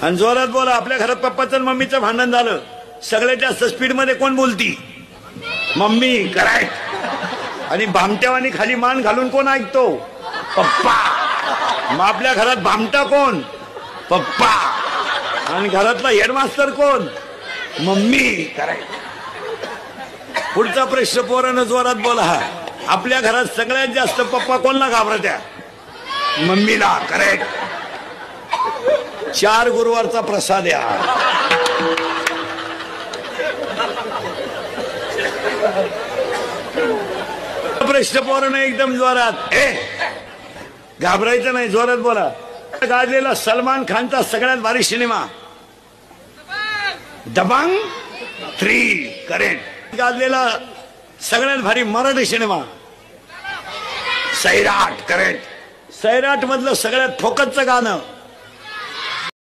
आणि जोरात बोला. आपल्या घरात पप्पाचं आणि मम्मीचं भांडण झालं, सगळ्यात जास्त स्पीड मध्ये कोण बोलती? मम्मी. करेक्ट. आणि भामट्यावानी खाली मान घालून कोण ऐकतो? पप्पा. मग आपल्या घरात भामटा कोण? पप्पा. आणि घरातला हेडमास्टर कोण? मम्मी. करेक्ट. पुढचा प्रश्न पोरानं जोरात बोला. आपल्या घरात सगळ्यात जास्त पप्पा कोणला घाबरत्या? मम्मीला. करेक्ट. 4 गुरुवारचा प्रसाद या. प्रश्न पोरानं एकदम जोरात. घाबरायचं नाही, जोरात बोला. गाजलेला सलमान खानचा सगळ्यात भारी सिनेमा दबंग 3. करेक्ट. गाजलेला सगळ्यात भारी मराठी सिनेमा सैराट. करेक्ट. सैराट मधलं सगळ्यात फोकसचं गाणं